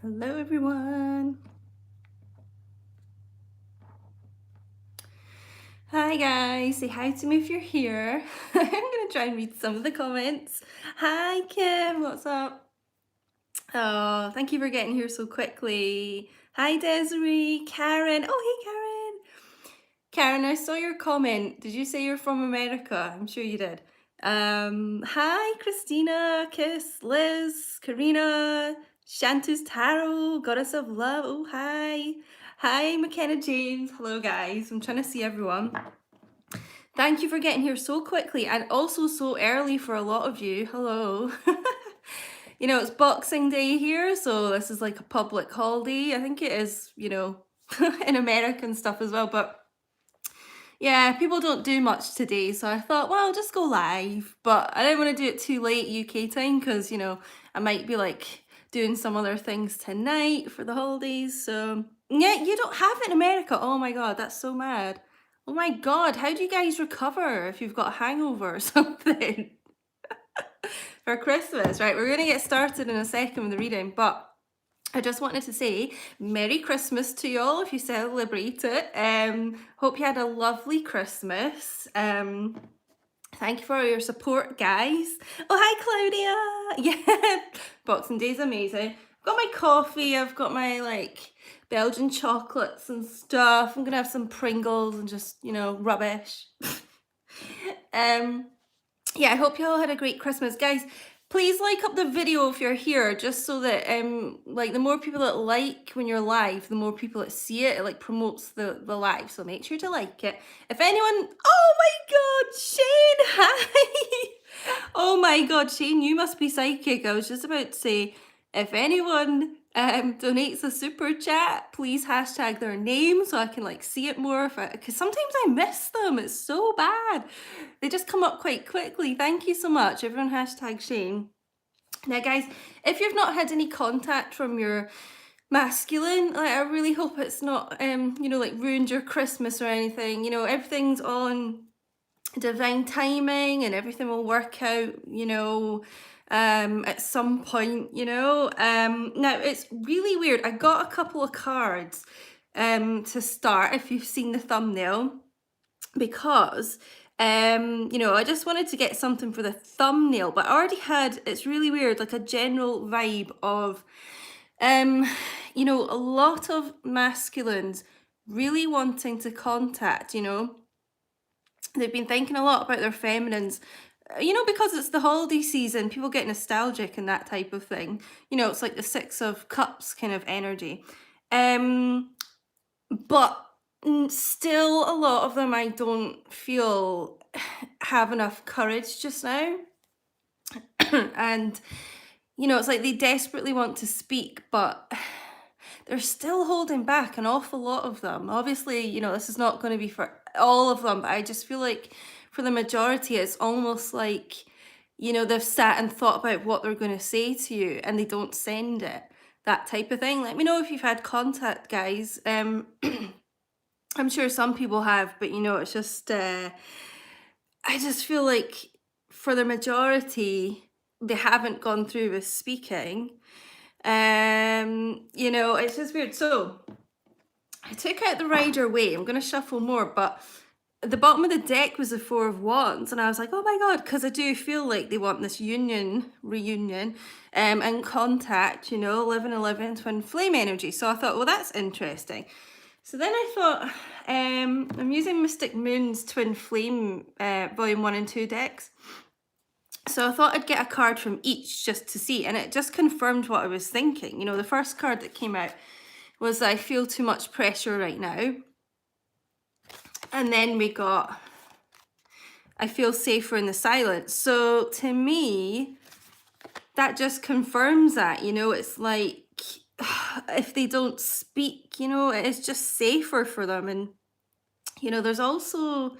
Hello, everyone. Hi, guys. Say hi to me if you're here. I'm going to try and read some of the comments. Hi, Kim. What's up? Oh, thank you for getting here so quickly. Hi, Desiree. Karen. Oh, hey, Karen. Karen, I saw your comment. Did you say you're from America? I'm sure you did. Hi, Christina, Kiss, Liz, Karina, Shantus Tarot, Goddess of Love. Oh, hi. Hi, McKenna James. Hello, guys. I'm trying to see everyone. Thank you for getting here so quickly and also so early for a lot of you. Hello. You know, it's Boxing Day here, so this is like a public holiday. I think it is, in America and stuff as well, but yeah, people don't do much today, so I thought, well, I'll just go live. But I didn't want to do it too late UK time because, I might be like doing some other things tonight for the holidays. So yeah, you don't have it in America. Oh my God, that's so mad. Oh my God, how do you guys recover if you've got a hangover or something for Christmas? Right, we're going to get started in a second with the reading, but I just wanted to say Merry Christmas to y'all if you celebrate it. Hope you had a lovely Christmas. Thank you for your support, guys. Oh, hi, Claudia. Yeah, Boxing Day's amazing. I've got my coffee. I've got my Belgian chocolates and stuff. I'm gonna have some Pringles and just rubbish. Yeah, I hope you all had a great Christmas, guys. Please like up the video if you're here, just so that the more people that like when you're live, the more people that see it, it like promotes the live. So make sure to like it. If anyone, oh my God, Shane, hi. Oh my God, Shane, you must be psychic. I was just about to say, if anyone donates a super chat, please hashtag their name so I can like see it more. Because sometimes I miss them. It's so bad. They just come up quite quickly. Thank you so much. Everyone hashtag Shane. Now, guys, if you've not had any contact from your masculine, I really hope it's not, ruined your Christmas or anything. Everything's on divine timing and everything will work out, at some point, Now, it's really weird. I got a couple of cards to start, if you've seen the thumbnail, because I just wanted to get something for the thumbnail, but I already had, it's really weird, like a general vibe of a lot of masculines really wanting to contact, they've been thinking a lot about their feminines, because it's the holiday season, people get nostalgic and that type of thing. It's like the Six of Cups kind of energy. But still, a lot of them I don't feel have enough courage just now. And, it's like they desperately want to speak, but they're still holding back, an awful lot of them. Obviously, this is not going to be for all of them, but I just feel like for the majority, it's almost like, they've sat and thought about what they're going to say to you and they don't send it. That type of thing. Let me know if you've had contact, guys. I'm sure some people have, but it's just, I just feel like for the majority, they haven't gone through with speaking. It's just weird. So I took out the Rider Waite. I'm going to shuffle more, but at the bottom of the deck was the Four of Wands, and I was like, oh my God, because I do feel like they want this reunion, and contact, 1111 twin flame energy. So I thought, well, that's interesting. So then I thought, I'm using Mystic Moon's Twin Flame Volume 1 and 2 decks. So I thought I'd get a card from each just to see, and it just confirmed what I was thinking. The first card that came out was I feel too much pressure right now. And then we got I feel safer in the silence. So to me, that just confirms that, it's like if they don't speak, it's just safer for them. And, there's also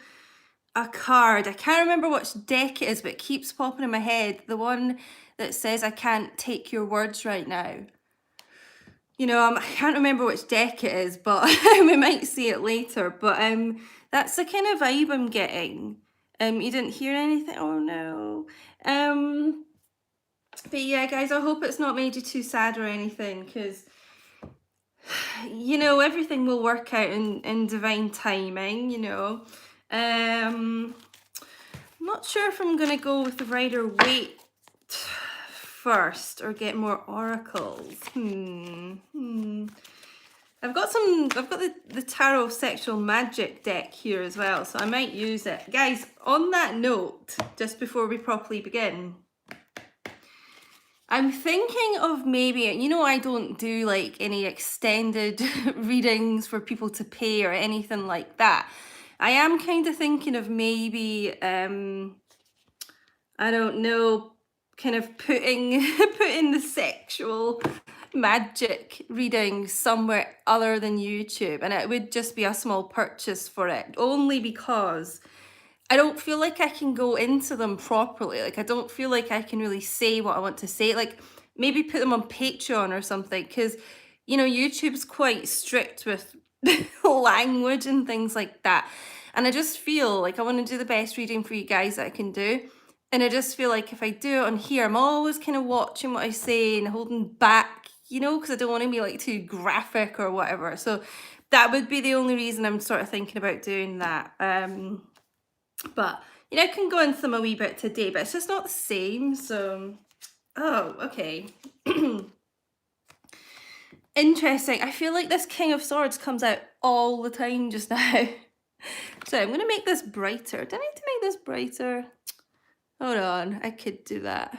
a card. I can't remember which deck it is, but it keeps popping in my head. The one that says, I can't take your words right now. I can't remember which deck it is, but we might see it later. But that's the kind of vibe I'm getting. You didn't hear anything? Oh no. But yeah, guys, I hope it's not made you too sad or anything, because you know, everything will work out in divine timing, you know. I'm not sure if I'm gonna go with the Rider Waite first or get more oracles. I've got the Tarot Sexual Magic deck here as well, so I might use it. Guys, on that note, just before we properly begin, I'm thinking of maybe, you know, I don't do like any extended readings for people to pay or anything like that. I am kind of thinking of maybe, I don't know, kind of putting putting the sexual magic reading somewhere other than YouTube, and it would just be a small purchase for it, only because I don't feel like I can go into them properly. Like, I don't feel like I can really say what I want to say. Like, maybe put them on Patreon or something, because, you know, YouTube's quite strict with language and things like that. And I just feel like I want to do the best reading for you guys that I can do. And I just feel like if I do it on here, I'm always kind of watching what I say and holding back, you know, because I don't want to be like too graphic or whatever. So that would be the only reason I'm sort of thinking about doing that. But, you know, I can go into them a wee bit today, but it's just not the same. So, oh, okay. Interesting. I feel like this King of Swords comes out all the time just now. So I'm going to make this brighter. Do I need to make this brighter? Hold on. I could do that.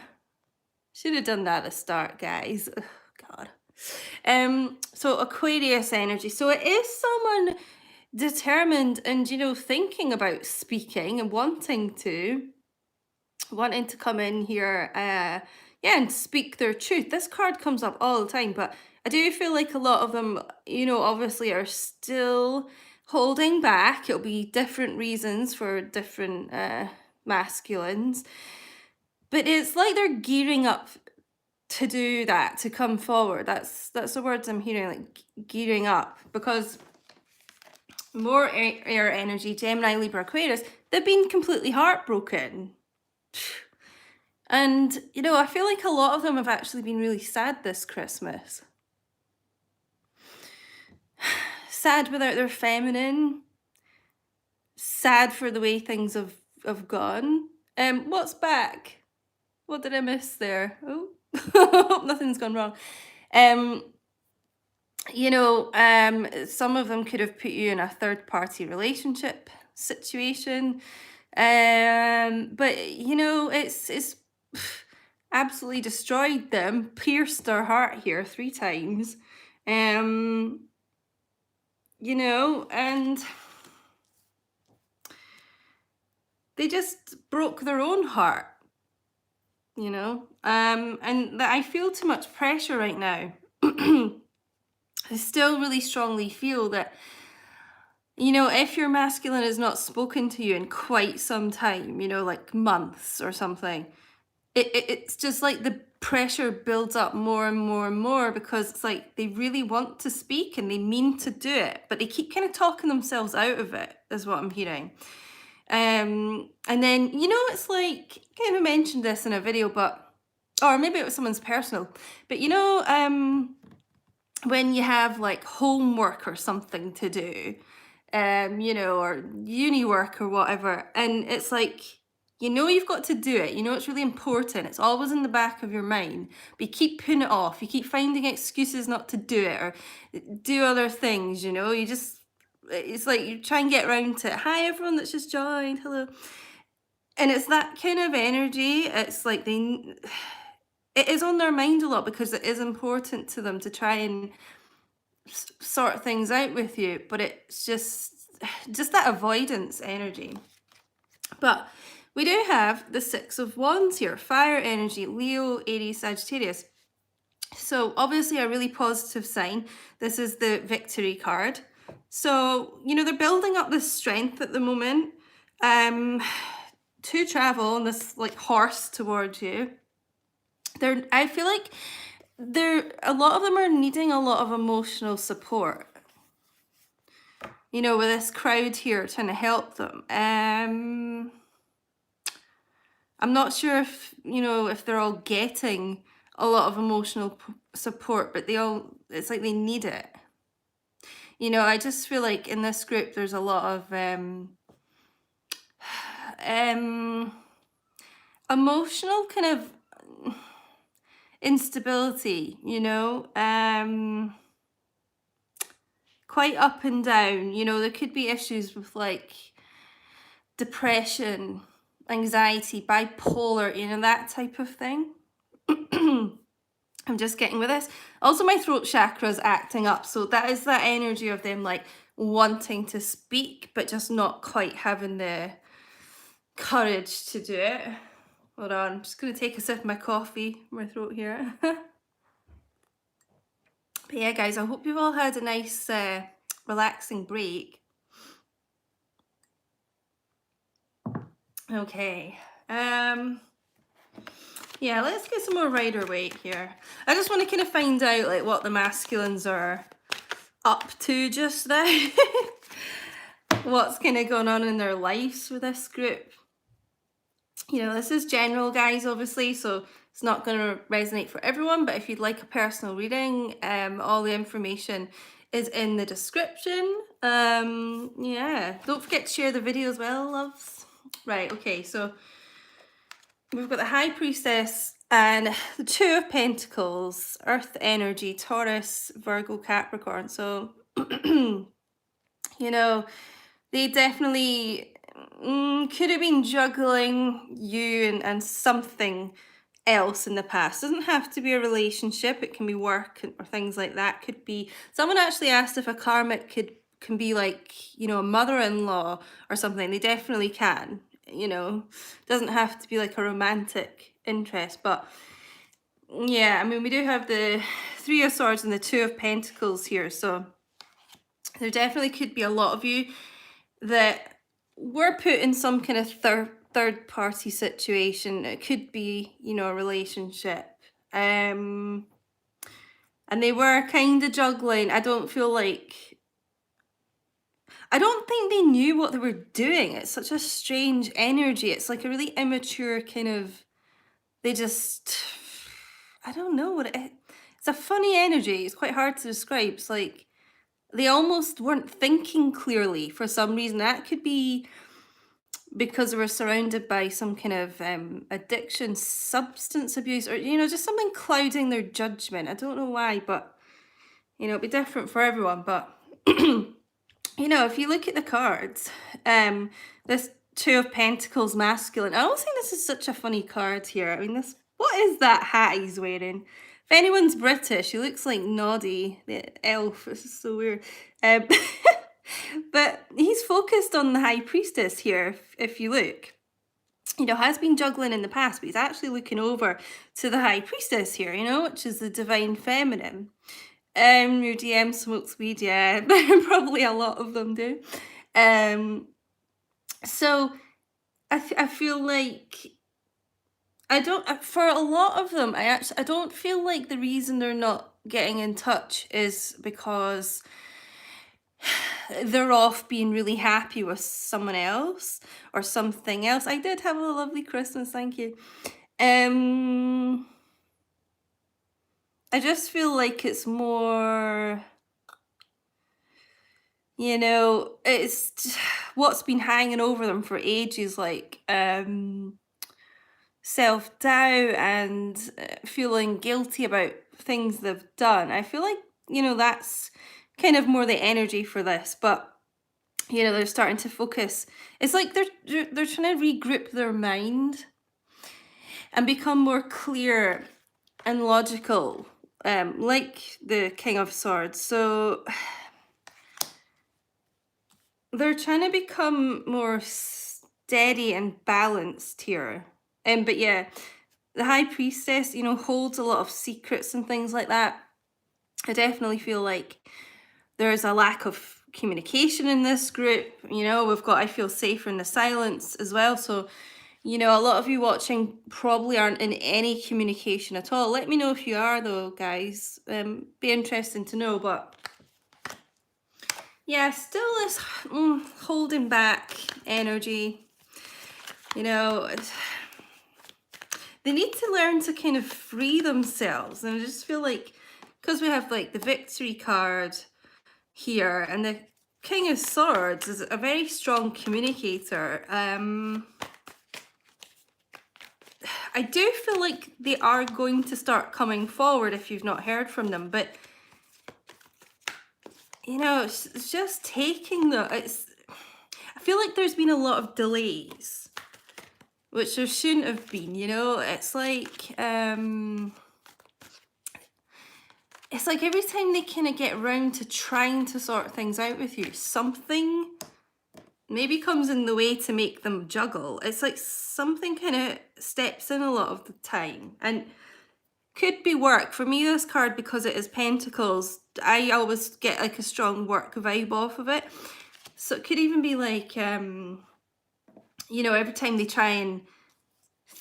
Should have done that at the start, guys. Oh, God. So Aquarius energy. So it is someone determined and, you know, thinking about speaking and wanting to come in here, yeah, and speak their truth. This card comes up all the time, but I do feel like a lot of them, you know, obviously are still holding back. It'll be different reasons for different masculines, but it's like they're gearing up to do that, to come forward. That's the words I'm hearing, like gearing up, because more air energy, Gemini, Libra, Aquarius, they've been completely heartbroken. And, you know, I feel like a lot of them have actually been really sad this Christmas. Sad without their feminine. Sad for the way things have gone. What's back? What did I miss there? Oh, hope nothing's gone wrong. You know, some of them could have put you in a third-party relationship situation. But, you know, it's absolutely destroyed them, pierced their heart here 3 times. You know, and they just broke their own heart, you know. And that I feel too much pressure right now. I still really strongly feel that, you know, if your masculine has not spoken to you in quite some time, you know, like months or something, it's just like the pressure builds up more and more and more, because it's like they really want to speak and they mean to do it, but they keep kind of talking themselves out of it, is what I'm hearing. And then, you know, it's like, I kind of mentioned this in a video, but, or maybe it was someone's personal, but you know, when you have like homework or something to do, you know, or uni work or whatever, and it's like, you know, you've got to do it, you know, it's really important, it's always in the back of your mind, but you keep putting it off, you keep finding excuses not to do it or do other things, you know, you just, it's like you try and get around to it. Hi everyone that's just joined, hello. And it's that kind of energy. It's like it is on their mind a lot, because it is important to them to try and sort things out with you, but it's just that avoidance energy. But we do have the 6 of Wands here, fire energy, Leo, Aries, Sagittarius. So obviously a really positive sign. This is the victory card. So, you know, they're building up this strength at the moment to travel on this like horse towards you. I feel like a lot of them are needing a lot of emotional support, you know, with this crowd here trying to help them. I'm not sure if, if they're all getting a lot of emotional support, but it's like they need it. I just feel like in this group, there's a lot of emotional kind of instability, quite up and down. There could be issues with like depression, anxiety, bipolar, that type of thing. I'm just getting with this. Also, my throat chakra is acting up, so that is that energy of them like wanting to speak, but just not quite having the courage to do it. Hold on, I'm just going to take a sip of my coffee in my throat here. But yeah, guys, I hope you've all had a nice, relaxing break. Okay. Yeah, let's get some more rider weight here. I just want to kind of find out like what the masculines are up to just now. What's kind of going on in their lives with this group. This is general, guys, obviously, so it's not going to resonate for everyone, but if you'd like a personal reading, all the information is in the description. Yeah, don't forget to share the video as well, loves. Right, okay, so we've got the High Priestess and the Two of Pentacles, Earth energy, Taurus, Virgo, Capricorn. So, they definitely could have been juggling you and something else in the past. It doesn't have to be a relationship. It can be work or things like that. Could be, someone actually asked if a karmic can be like, a mother-in-law or something. They definitely can. Doesn't have to be like a romantic interest, but yeah, I mean, we do have the Three of Swords and the Two of Pentacles here, so there definitely could be a lot of you that were put in some kind of third party situation. It could be, a relationship, and they were kind of juggling. I don't think they knew what they were doing. It's such a strange energy. It's like a really immature kind of, they just, I don't know what it's a funny energy. It's quite hard to describe. It's like they almost weren't thinking clearly for some reason. That could be because they were surrounded by some kind of addiction, substance abuse, or, just something clouding their judgment. I don't know why, but, it'd be different for everyone. But, if you look at the cards, this Two of Pentacles masculine, I don't think this is such a funny card here. I mean, what is that hat he's wearing? If anyone's British, he looks like Noddy, the elf. This is so weird. But he's focused on the High Priestess here, if you look. Has been juggling in the past, but he's actually looking over to the High Priestess here, which is the divine feminine. Your DM smokes weed, yeah. Probably a lot of them do. So I feel like for a lot of them, I don't feel like the reason they're not getting in touch is because they're off being really happy with someone else or something else. I did have a lovely Christmas, thank you. I just feel like it's more, it's what's been hanging over them for ages, like self-doubt and feeling guilty about things they've done. I feel like, that's kind of more the energy for this, but they're starting to focus. It's like they're trying to regroup their mind and become more clear and logical, like the King of Swords. So they're trying to become more steady and balanced here. But yeah, the High Priestess, holds a lot of secrets and things like that. I definitely feel like there's a lack of communication in this group. We've got I feel safer in the silence as well. So, a lot of you watching probably aren't in any communication at all. Let me know if you are though, guys. Be interesting to know. But yeah, still this holding back energy. they need to learn to kind of free themselves. And I just feel like, because we have like the victory card here, and the King of Swords is a very strong communicator. I do feel like they are going to start coming forward if you've not heard from them, but you know, it's just taking I feel like there's been a lot of delays, which there shouldn't have been, you know. It's like every time they kind of get around to trying to sort things out with you, something maybe comes in the way to make them juggle. It's like something kind of steps in a lot of the time, and could be work. For me, this card, because it is Pentacles, I always get like a strong work vibe off of it. So it could even be like, you know, every time they try and,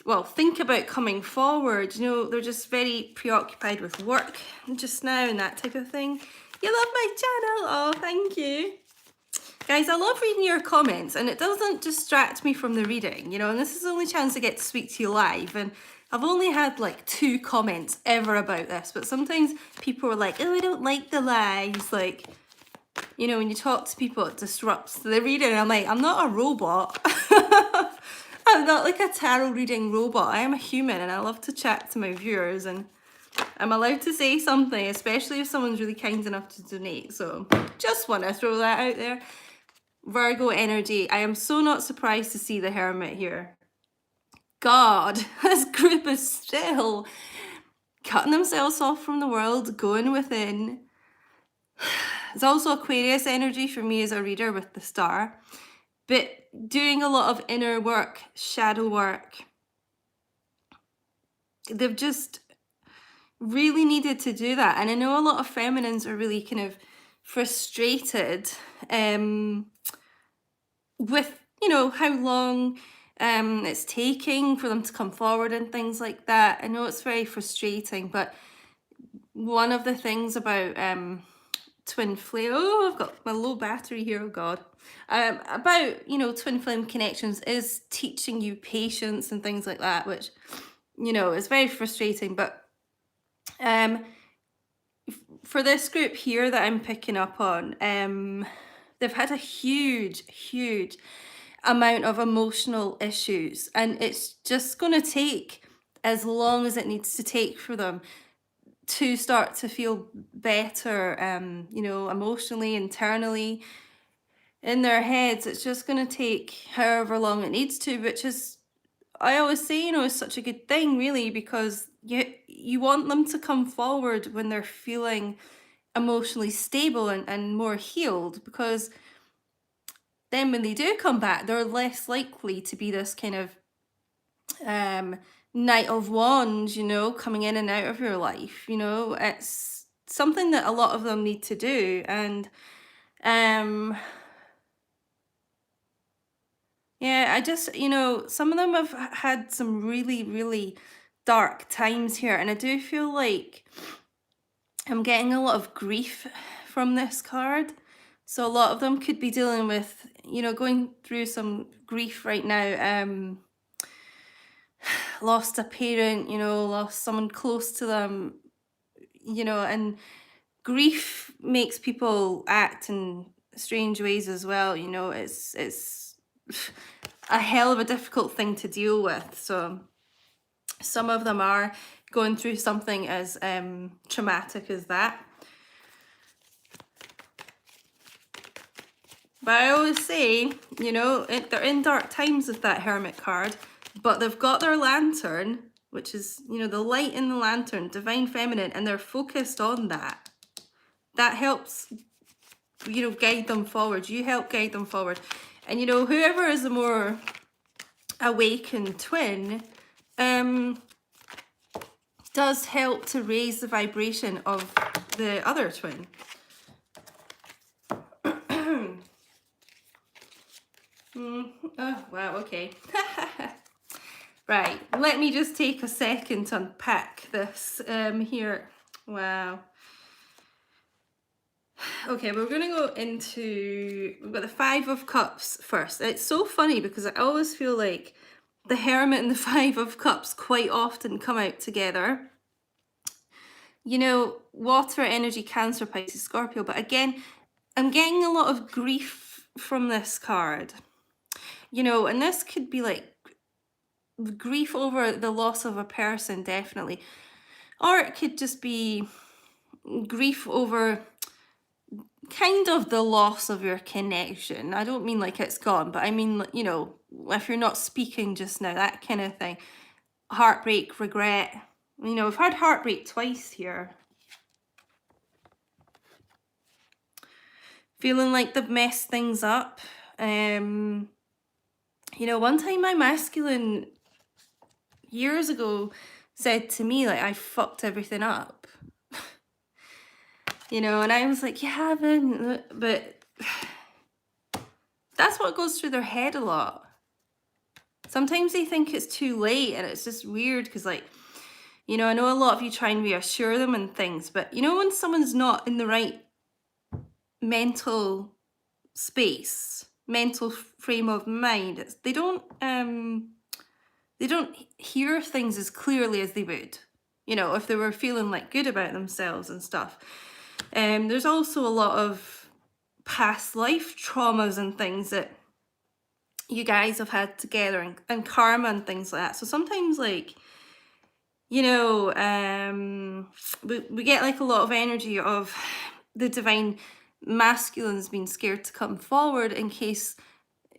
well, think about coming forward, you know, they're just very preoccupied with work just now and that type of thing. You love my channel. Oh, thank you. Guys, I love reading your comments, and it doesn't distract me from the reading, you know, and this is the only chance I get to speak to you live, and I've only had like 2 comments ever about this, but sometimes people are like, oh, I don't like the lives. Like, you know, when you talk to people, it disrupts the reading. And I'm like, I'm not a robot. I'm not like a tarot reading robot. I am a human, and I love to chat to my viewers, and I'm allowed to say something, especially if someone's really kind enough to donate. So just want to throw that out there. Virgo energy. I am so not surprised to see the Hermit here. God, this group is still cutting themselves off from the world, going within. There's also Aquarius energy for me as a reader with the Star, but doing a lot of inner work, shadow work. They've just really needed to do that. And I know a lot of feminines are really kind of frustrated with, you know, how long it's taking for them to come forward and things like that. I know it's very frustrating, but one of the things about twin flame, oh, I've got my low battery here, oh god, about, you know, twin flame connections is teaching you patience and things like that, which, you know, is very frustrating. But for this group here that I'm picking up on, they've had a huge amount of emotional issues, and it's just going to take as long as it needs to take for them to start to feel better, you know, emotionally, internally, in their heads. It's just going to take however long it needs to, which is, I always say, you know, is such a good thing, really, because you want them to come forward when they're feeling emotionally stable and more healed, because then when they do come back, they're less likely to be this kind of Knight of Wands, you know, coming in and out of your life. You know, it's something that a lot of them need to do. And yeah, I just, you know, some of them have had some really dark times here, and I do feel like I'm getting a lot of grief from this card. So a lot of them could be dealing with, you know, going through some grief right now. Lost a parent, you know, lost someone close to them, you know, and grief makes people act in strange ways as well. You know, it's a hell of a difficult thing to deal with. So some of them are going through something as traumatic as that. But I always say, you know, they're in dark times with that Hermit card, but they've got their lantern, which is, you know, the light in the lantern, divine feminine, and they're focused on that. That helps, you know, guide them forward. You help guide them forward. And, you know, whoever is the more awakened twin does help to raise the vibration of the other twin. Oh, wow, okay. Right, let me just take a second to unpack this here. Wow. Okay, we're going to go into, we've got the 5 of Cups first. It's so funny because I always feel like the Hermit and the Five of Cups quite often come out together. You know, water energy, Cancer, Pisces, Scorpio. But again, I'm getting a lot of grief from this card. You know, and this could be like grief over the loss of a person, definitely. Or it could just be grief over kind of the loss of your connection. I don't mean like it's gone, but I mean, you know, if you're not speaking just now, that kind of thing. Heartbreak, regret. You know, we've had heartbreak twice here. Feeling like they've messed things up. You know, one time my masculine years ago said to me, like, I fucked everything up. You know, and I was like, you haven't, but that's what goes through their head a lot. Sometimes they think it's too late, and it's just weird because, like, you know, I know a lot of you try and reassure them and things, but you know, when someone's not in the right mental space, mental frame of mind, they don't hear things as clearly as they would, you know, if they were feeling like good about themselves and stuff. There's also a lot of past life traumas and things that you guys have had together, and karma and things like that. So sometimes, like, you know, we get like a lot of energy of the divine masculines being scared to come forward in case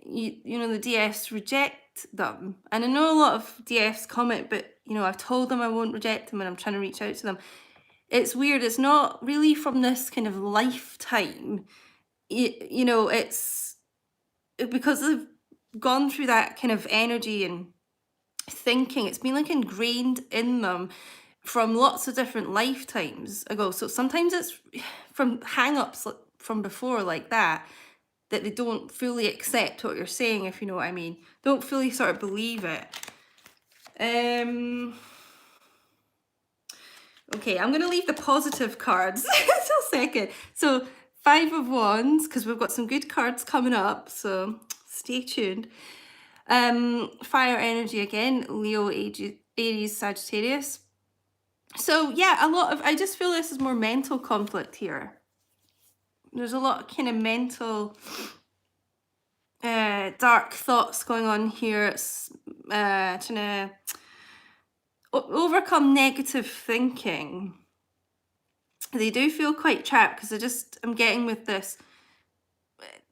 you know the DFs reject them. And I know a lot of DFs comment, but you know, I've told them I won't reject them and I'm trying to reach out to them. It's weird, it's not really from this kind of lifetime. You know, it's because they've gone through that kind of energy and thinking, it's been like ingrained in them from lots of different lifetimes ago. So sometimes it's from hang-ups from before, like that they don't fully accept what you're saying, if you know what I mean. Don't fully sort of believe it. Okay, I'm going to leave the positive cards until a second. So, Five of Wands, because we've got some good cards coming up, so stay tuned. Fire energy again, Leo, Aries, Sagittarius. So yeah, I just feel this is more mental conflict here. There's a lot of kind of mental dark thoughts going on here. It's trying to overcome negative thinking. They do feel quite trapped because I'm getting with this,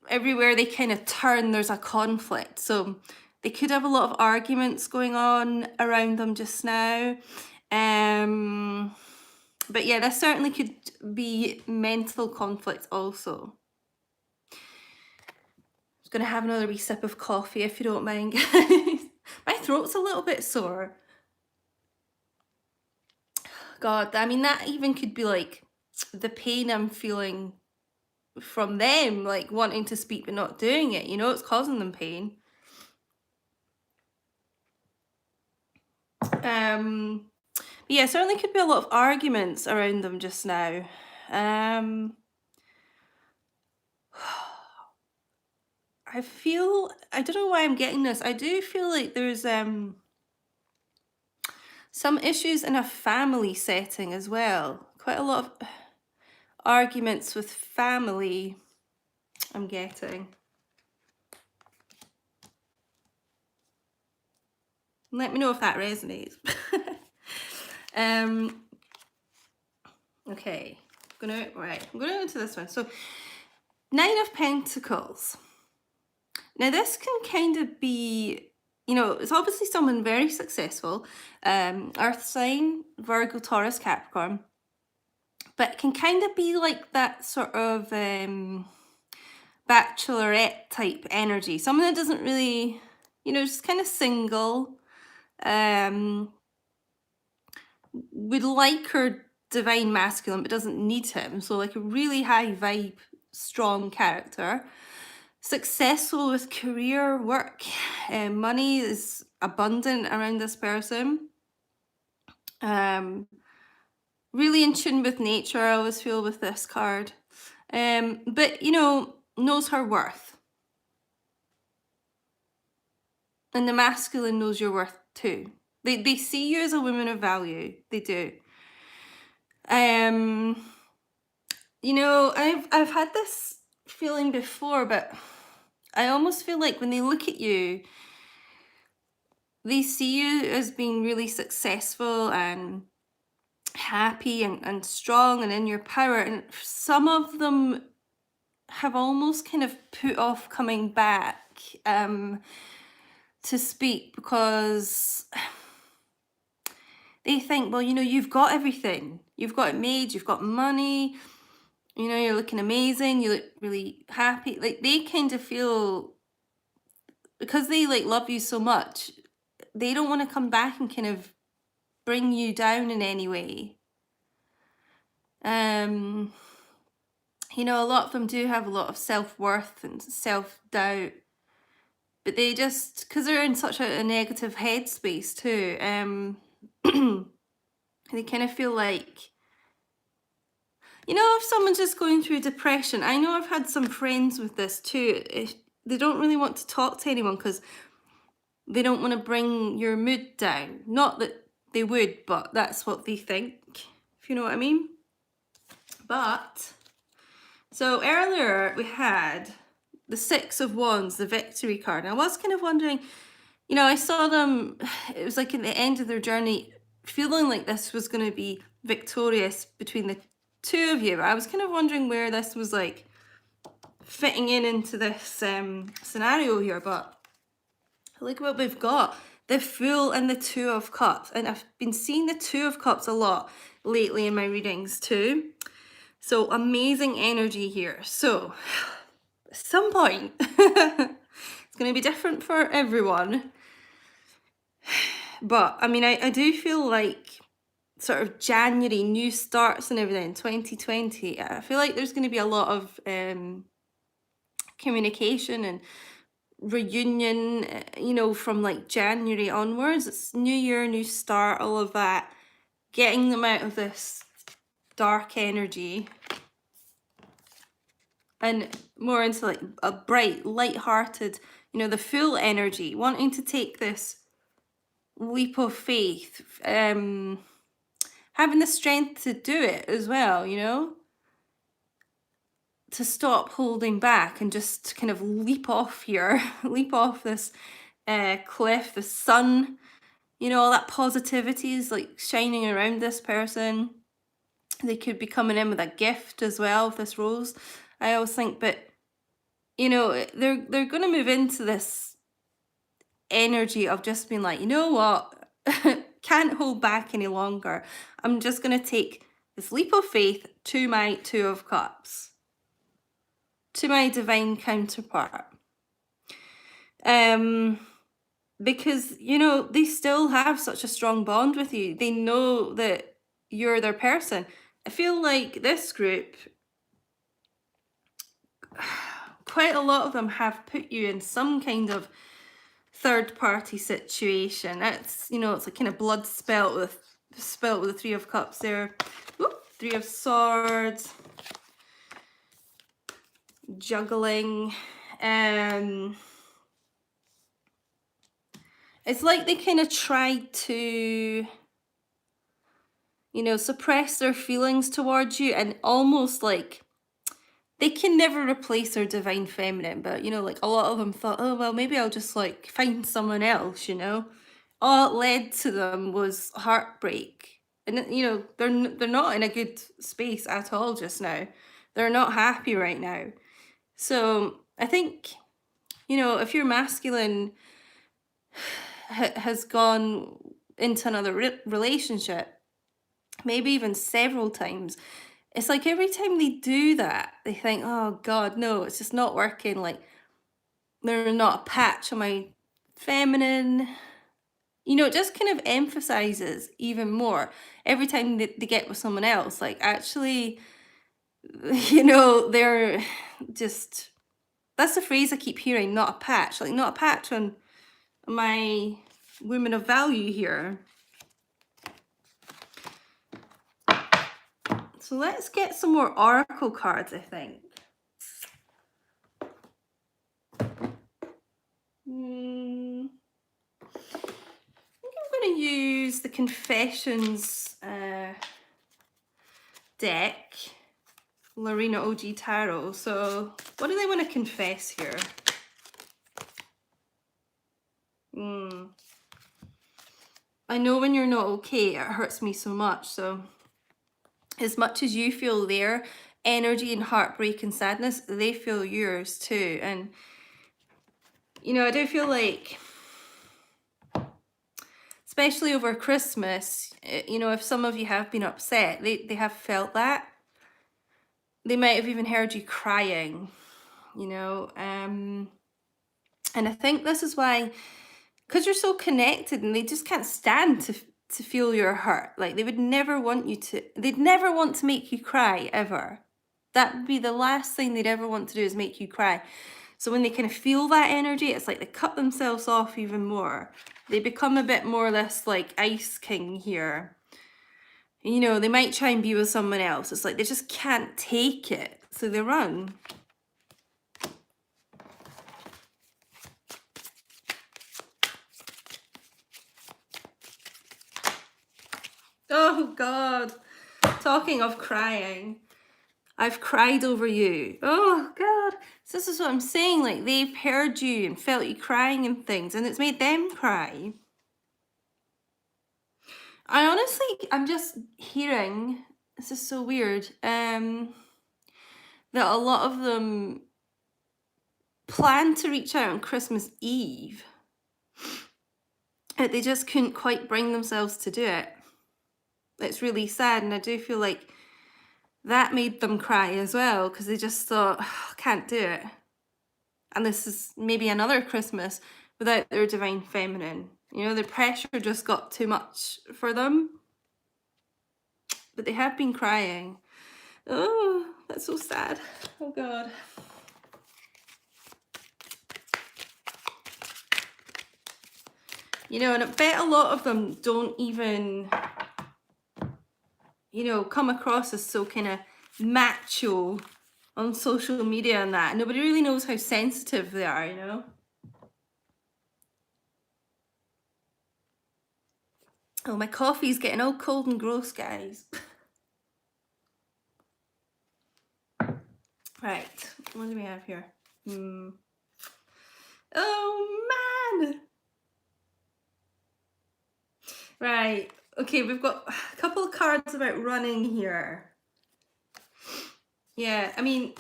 everywhere they kind of turn, there's a conflict. So they could have a lot of arguments going on around them just now. But yeah, this certainly could be mental conflict also. I'm just going to have another wee sip of coffee if you don't mind, guys. My throat's a little bit sore. God, I mean, that even could be like the pain I'm feeling from them, like wanting to speak but not doing it. You know, it's causing them pain. But yeah, certainly could be a lot of arguments around them just now. I don't know why I'm getting this. I do feel like there's some issues in a family setting as well. Quite a lot of arguments with family, I'm getting. Let me know if that resonates. Okay, I'm going into this one. So, Nine of Pentacles. Now, this can kind of be, you know, it's obviously someone very successful, Earth sign, Virgo, Taurus, Capricorn, but it can kind of be like that sort of bachelorette type energy. Someone that doesn't really, you know, just kind of single, would like her divine masculine but doesn't need him. So like a really high vibe, strong character. Successful with career, work, money is abundant around this person. Really in tune with nature, I always feel with this card. But, you know, knows her worth. And the masculine knows your worth too. They see you as a woman of value. They do. You know, I've had this feeling before, but I almost feel like when they look at you, they see you as being really successful and happy and strong and in your power. And some of them have almost kind of put off coming back to speak because they think, well, you know, you've got everything. You've got it made, you've got money, you know, you're looking amazing, you look really happy. Like, they kind of feel, because they like love you so much, they don't want to come back and kind of bring you down in any way. You know, a lot of them do have a lot of self-worth and self-doubt, but they just, because they're in such a negative headspace too, they kind of feel like, you know, if someone's just going through depression, I know I've had some friends with this too, they don't really want to talk to anyone because they don't want to bring your mood down. Not that they would, but that's what they think, if you know what I mean. But, so earlier we had the Six of Wands, the Victory card. And I was kind of wondering, you know, I saw them, it was like at the end of their journey, feeling like this was going to be victorious between the two of you. I was kind of wondering where this was like fitting into this scenario here, but look what we've got. The Fool and the Two of Cups. And I've been seeing the Two of Cups a lot lately in my readings too. So amazing energy here. So at some point, it's going to be different for everyone. But I mean, I do feel like sort of January, new starts and everything, 2020. I feel like there's going to be a lot of communication and reunion, you know, from like January onwards. It's new year, new start, all of that. Getting them out of this dark energy and more into like a bright, light-hearted, you know, the Fool energy, wanting to take this leap of faith, having the strength to do it as well, you know, to stop holding back and just kind of leap off here, leap off this cliff. The sun, you know, all that positivity is like shining around this person. They could be coming in with a gift as well with this rose, I always think. But you know, they're going to move into this energy of just being like, you know what, can't hold back any longer. I'm just going to take this leap of faith to my Two of Cups, to my divine counterpart. Because, you know, they still have such a strong bond with you. They know that you're their person. I feel like this group, quite a lot of them have put you in some kind of third party situation. It's, you know, it's like kind of blood spelt with the Three of Cups there. Oop, Three of Swords, juggling. It's like they kind of tried to, you know, suppress their feelings towards you, and almost like they can never replace their divine feminine, but you know, like a lot of them thought, oh well, maybe I'll just like find someone else, you know. All it led to them was heartbreak, and you know, they're not in a good space at all just now. They're not happy right now. So I think, you know, if your masculine has gone into another relationship, maybe even several times, it's like every time they do that, they think, oh God, no, it's just not working. Like, they're not a patch on my feminine. You know, it just kind of emphasizes even more every time they get with someone else. Like, actually, you know, they're just, that's the phrase I keep hearing, not a patch. Like, not a patch on my women of value here. So let's get some more oracle cards, I think. going to use the Confessions deck, Lorena OG Tarot. So what do they want to confess here? I know when you're not okay, it hurts me so much. So as much as you feel their energy and heartbreak and sadness, they feel yours too. And, you know, I do feel like, especially over Christmas, you know, if some of you have been upset, they have felt that. They might have even heard you crying, you know. And I think this is why, because you're so connected and they just can't stand to feel your hurt. Like they would never want you to, they'd never want to make you cry ever. That would be the last thing they'd ever want to do, is make you cry. So when they kind of feel that energy, it's like they cut themselves off even more. They become a bit more this like ice king here. You know, they might try and be with someone else. It's like they just can't take it, so they run. Oh God, talking of crying, I've cried over you. Oh God, so this is what I'm saying, like they've heard you and felt you crying and things, and it's made them cry. I honestly, I'm just hearing, this is so weird, that a lot of them planned to reach out on Christmas Eve, but they just couldn't quite bring themselves to do it. It's really sad, and I do feel like that made them cry as well, because they just thought, oh, can't do it. And this is maybe another Christmas without their divine feminine. You know, the pressure just got too much for them. But they have been crying. Oh, that's so sad. Oh God. You know, and I bet a lot of them don't even, you know, come across as so kind of macho on social media and that. Nobody really knows how sensitive they are, you know? Oh, my coffee's getting all cold and gross, guys. Right, what do we have here? Oh, man! Right, okay, we've got a couple of cards about running here. Yeah, I mean,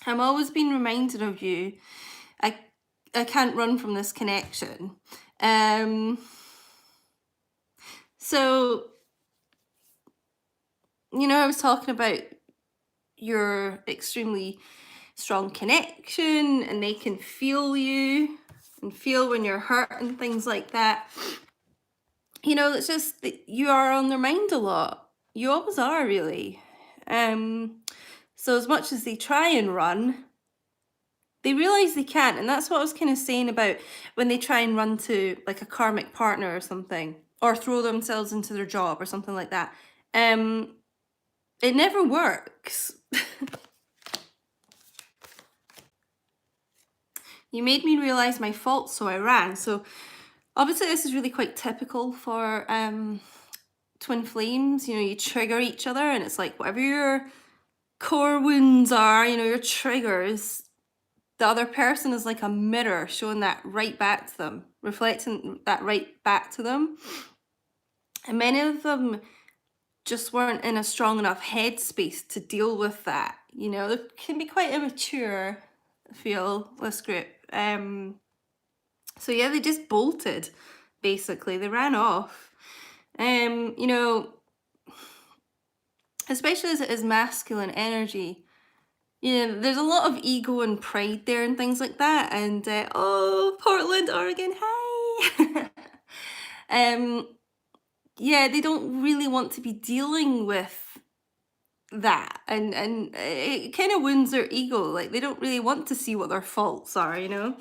I'm always being reminded of you. I can't run from this connection. So, you know, I was talking about your extremely strong connection, and they can feel you and feel when you're hurt and things like that. You know, it's just that you are on their mind a lot. You always are, really. So as much as they try and run, they realize they can't. And that's what I was kind of saying about when they try and run to like a karmic partner or something, or throw themselves into their job or something like that. It never works. You made me realize my fault, so I ran. So obviously this is really quite typical for twin flames. You know, you trigger each other, and it's like whatever your core wounds are, you know, your triggers, the other person is like a mirror showing that right back to them, reflecting that right back to them. And many of them just weren't in a strong enough headspace to deal with that. You know, they can be quite immature, I feel, this group. So yeah, they just bolted, basically. They ran off. You know, especially as it is masculine energy, you know, there's a lot of ego and pride there and things like that. And oh, Portland, Oregon, hi. Yeah, they don't really want to be dealing with that, and it kind of wounds their ego. Like they don't really want to see what their faults are, you know.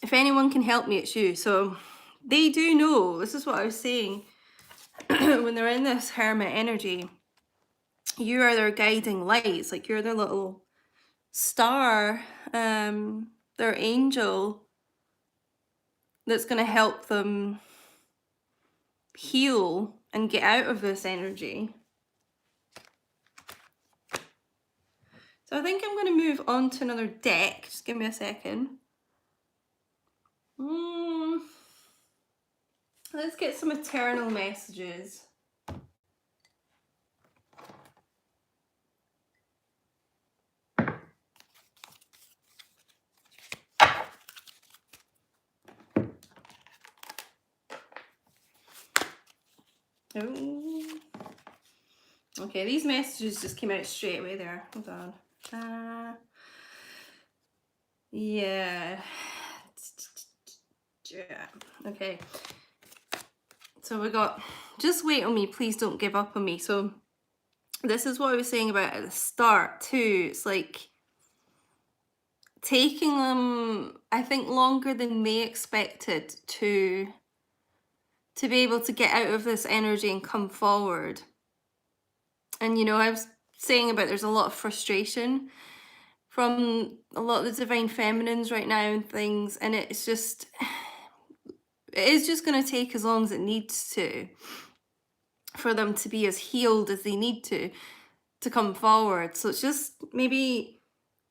If anyone can help me, it's you. So they do know. This is what I was saying. When they're in this hermit energy, you are their guiding lights. Like you're their little star, their angel. that's going to help them heal and get out of this energy. So I think I'm going to move on to another deck. Just give me a second. Let's get some eternal messages. Oh. Okay, these messages just came out straight away there. Hold on. Yeah. Okay. So we got, just wait on me, please don't give up on me. So this is what I was saying about at the start too. It's like taking them, I think, longer than they expected to be able to get out of this energy and come forward. And you know, I was saying about there's a lot of frustration from a lot of the divine feminines right now and things, and it's just, it is just going to take as long as it needs to for them to be as healed as they need to come forward. So it's just maybe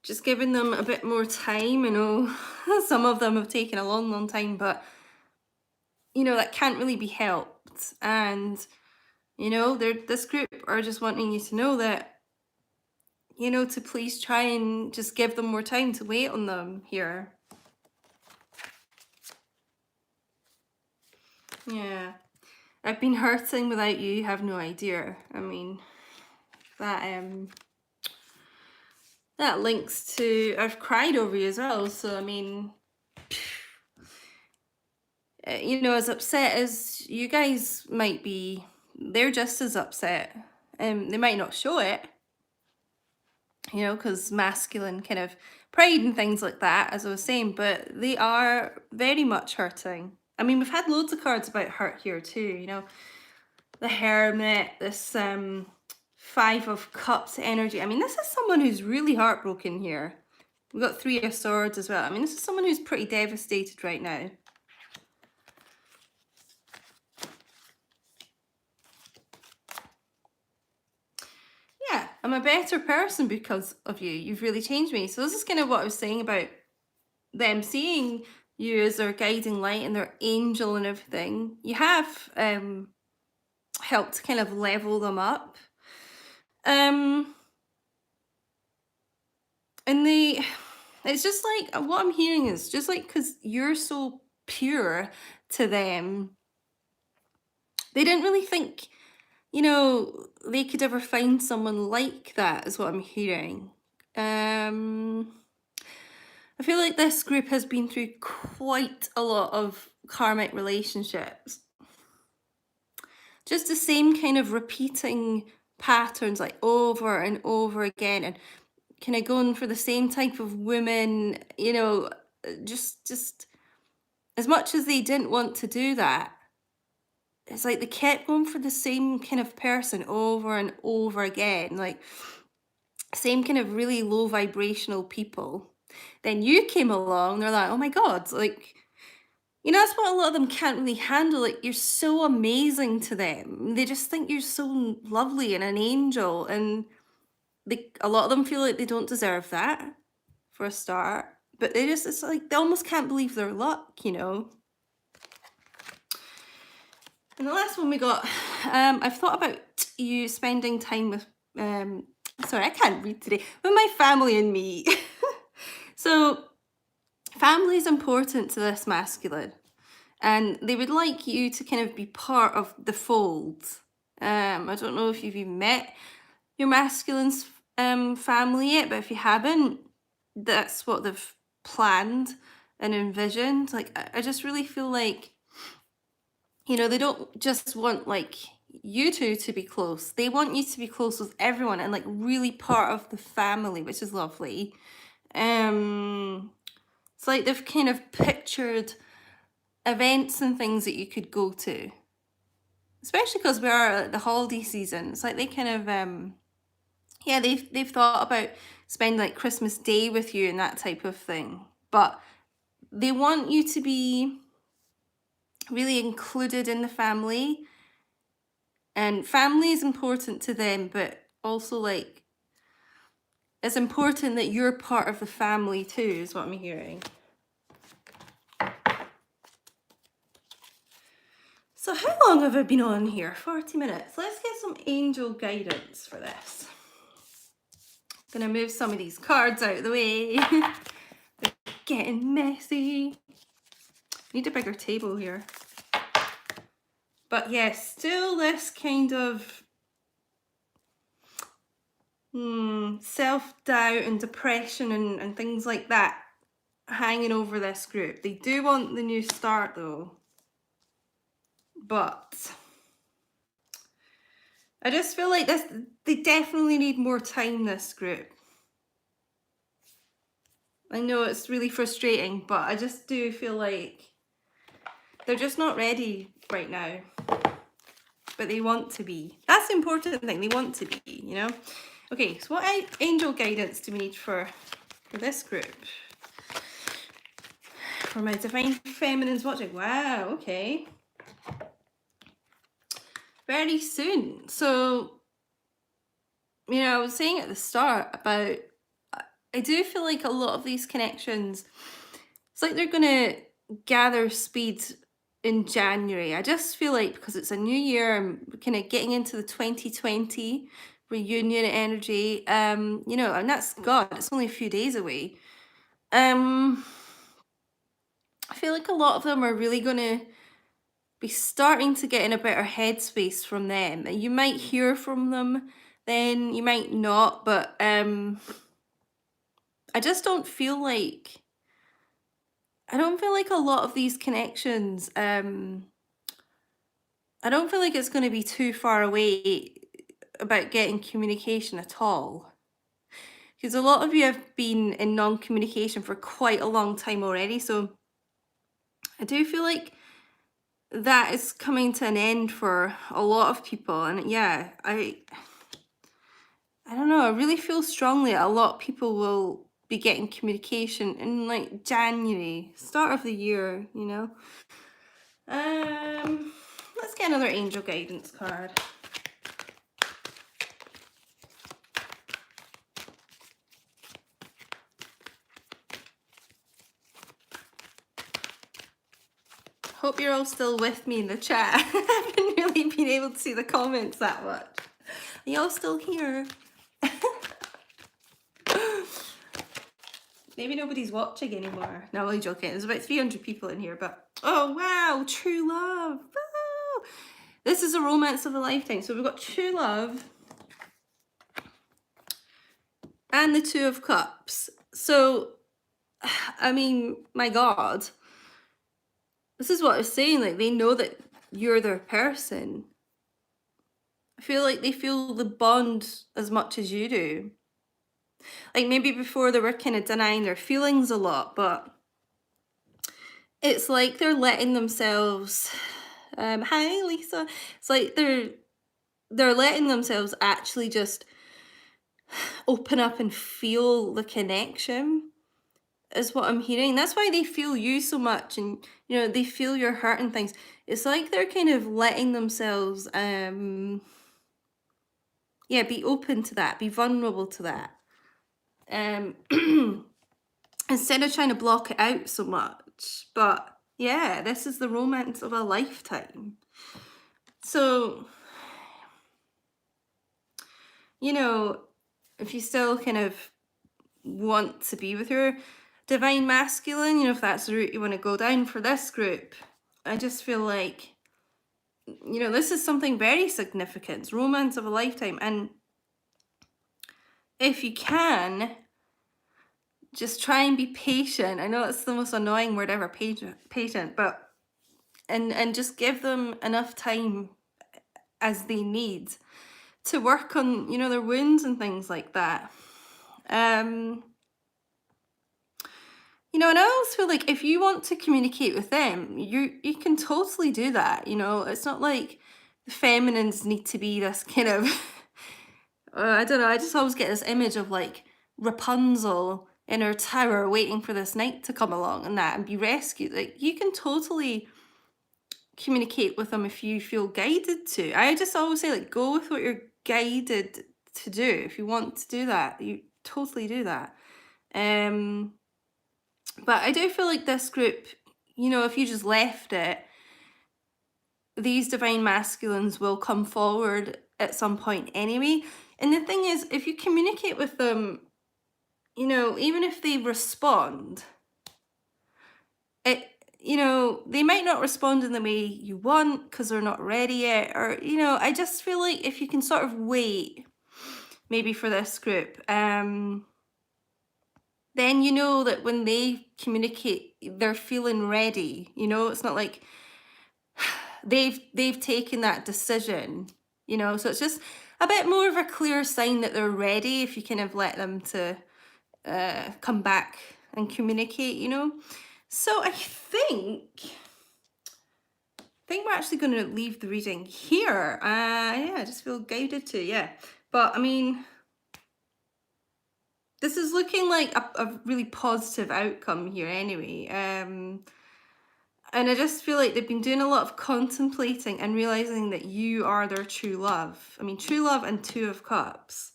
just giving them a bit more time. You know, some of them have taken a long time, but you know, that can't really be helped. And you know, this group are just wanting you to know that, you know, to please try and just give them more time, to wait on them here. Yeah. I've been hurting without you, you have no idea. I mean, that links to, I've cried over you as well. So I mean, you know, as upset as you guys might be, they're just as upset. They might not show it, you know, because masculine kind of pride and things like that, as I was saying, but they are very much hurting. I mean, we've had loads of cards about hurt here too, you know, the Hermit, this 5 of Cups energy. I mean, this is someone who's really heartbroken here. We've got 3 of Swords as well. I mean, this is someone who's pretty devastated right now. Yeah, I'm a better person because of you. You've really changed me. So this is kind of what I was saying about them seeing you as their guiding light and their angel and everything. You have helped kind of level them up. And it's just like, what I'm hearing is just like, because you're so pure to them, they didn't really think, you know, they could ever find someone like that, is what I'm hearing. I feel like this group has been through quite a lot of karmic relationships. Just the same kind of repeating patterns, like over and over again, and kind of going for the same type of women, you know, just as much as they didn't want to do that, it's like they kept going for the same kind of person over and over again, like same kind of really low vibrational people. Then you came along, they're like, oh my God, like, you know, that's what a lot of them can't really handle. Like, you're so amazing to them. They just think you're so lovely and an angel. And a lot of them feel like they don't deserve that, for a start. But they just, it's like, they almost can't believe their luck, you know. And the last one we got, I've thought about you spending time with, sorry, I can't read today, with my family and me. So, family is important to this masculine. And they would like you to kind of be part of the fold. I don't know if you've even met your masculine's family yet, but if you haven't, that's what they've planned and envisioned. Like, I just really feel like, you know, they don't just want like you two to be close. They want you to be close with everyone and like really part of the family, which is lovely. It's like they've kind of pictured events and things that you could go to, especially because we are at the holiday season. It's like they kind of yeah, they've thought about spending like Christmas Day with you and that type of thing, but they want you to be really included in the family, and family is important to them, but also like it's important that you're part of the family too, is what I'm hearing. So how long have I been on here? 40 minutes. Let's get some angel guidance for this. I'm gonna move some of these cards out of the way. They're getting messy. Need a bigger table here. But yes, still this kind of self-doubt and depression and things like that hanging over this group. They do want the new start though. But I just feel like they definitely need more time, this group. I know it's really frustrating, but I just do feel like they're just not ready right now. But they want to be. That's the important thing. They want to be, you know? Okay, so what angel guidance do we need for this group? For my divine feminines watching. Wow, okay. Very soon. So, you know, I was saying at the start about, I do feel like a lot of these connections, it's like they're going to gather speed in January. I just feel like because it's a new year, I'm kind of getting into the 2020 reunion energy, you know, and that's God, it's only a few days away. I feel like a lot of them are really going to be starting to get in a better headspace from them. You might hear from them, then you might not, but I just don't feel like, I don't feel like a lot of these connections, I don't feel like it's going to be too far away about getting communication at all. Because a lot of you have been in non-communication for quite a long time already, so I do feel like that is coming to an end for a lot of people. And yeah, I don't know, I really feel strongly that a lot of people will be getting communication in like January, start of the year, you know. Let's get another angel guidance card. Hope you're all still with me in the chat. I haven't really been able to see the comments that much. Are y'all still here? Maybe nobody's watching anymore. No, I'm only joking. There's about 300 people in here, but oh wow, true love. Wow. This is a romance of a lifetime. So we've got true love and the Two of Cups. So, I mean, my God, this is what I was saying. Like, they know that you're their person. I feel like they feel the bond as much as you do. Like maybe before they were kind of denying their feelings a lot, but it's like they're letting themselves, hi Lisa, it's like they're letting themselves actually just open up and feel the connection, is what I'm hearing. That's why they feel you so much, and you know, they feel your hurt and things. It's like they're kind of letting themselves yeah, be open to that, be vulnerable to that. Instead of trying to block it out so much. But yeah, this is the romance of a lifetime. So, you know, if you still kind of want to be with your divine masculine, you know, if that's the route you want to go down for this group, I just feel like, you know, this is something very significant. It's romance of a lifetime. And if you can, just try and be patient. I know it's the most annoying word ever, patient, but and just give them enough time as they need to work on, you know, their wounds and things like that. You know, and I always feel like if you want to communicate with them, you can totally do that. You know, it's not like the feminines need to be this kind of I don't know, I just always get this image of like Rapunzel in her tower waiting for this knight to come along and that and be rescued. Like, you can totally communicate with them if you feel guided to. I just always say, like, go with what you're guided to do. If you want to do that, you totally do that. But I do feel like this group, you know, if you just left it, these divine masculines will come forward at some point anyway. And the thing is, if you communicate with them, you know, even if they respond, it, you know, they might not respond in the way you want because they're not ready yet. Or, you know, I just feel like if you can sort of wait maybe for this group, then you know that when they communicate, they're feeling ready. You know, it's not like they've taken that decision, you know, so it's just a bit more of a clear sign that they're ready if you kind of let them to come back and communicate, you know. So I think we're actually going to leave the reading here. Yeah, I just feel guided to, yeah. But I mean, this is looking like a really positive outcome here anyway. And I just feel like they've been doing a lot of contemplating and realizing that you are their true love. I mean, true love and Two of Cups.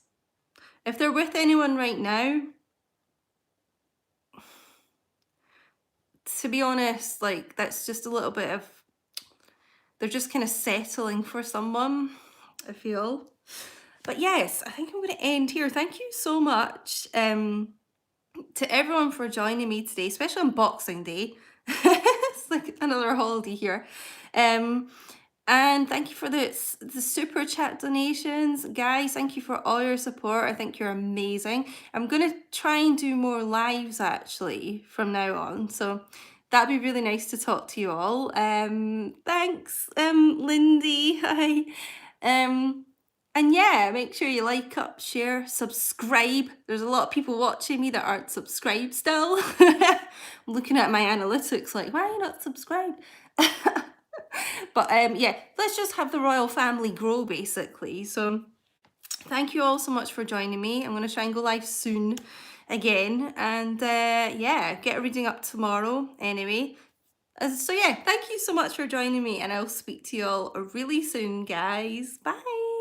If they're with anyone right now, to be honest, like, that's just a little bit of, they're just kind of settling for someone, I feel. But yes, I think I'm going to end here. Thank you so much to everyone for joining me today, especially on Boxing Day. It's like another holiday here. And thank you for the super chat donations. Guys, thank you for all your support. I think you're amazing. I'm going to try and do more lives actually from now on. So that'd be really nice to talk to you all. Thanks, Lindy. Hi. And yeah, make sure you like, up, share, subscribe. There's a lot of people watching me that aren't subscribed still. I'm looking at my analytics like, why are you not subscribed? But yeah, let's just have the royal family grow basically. So thank you all so much for joining me. I'm going to try and go live soon again. And yeah, get a reading up tomorrow anyway. So yeah, thank you so much for joining me, and I'll speak to you all really soon, guys. Bye.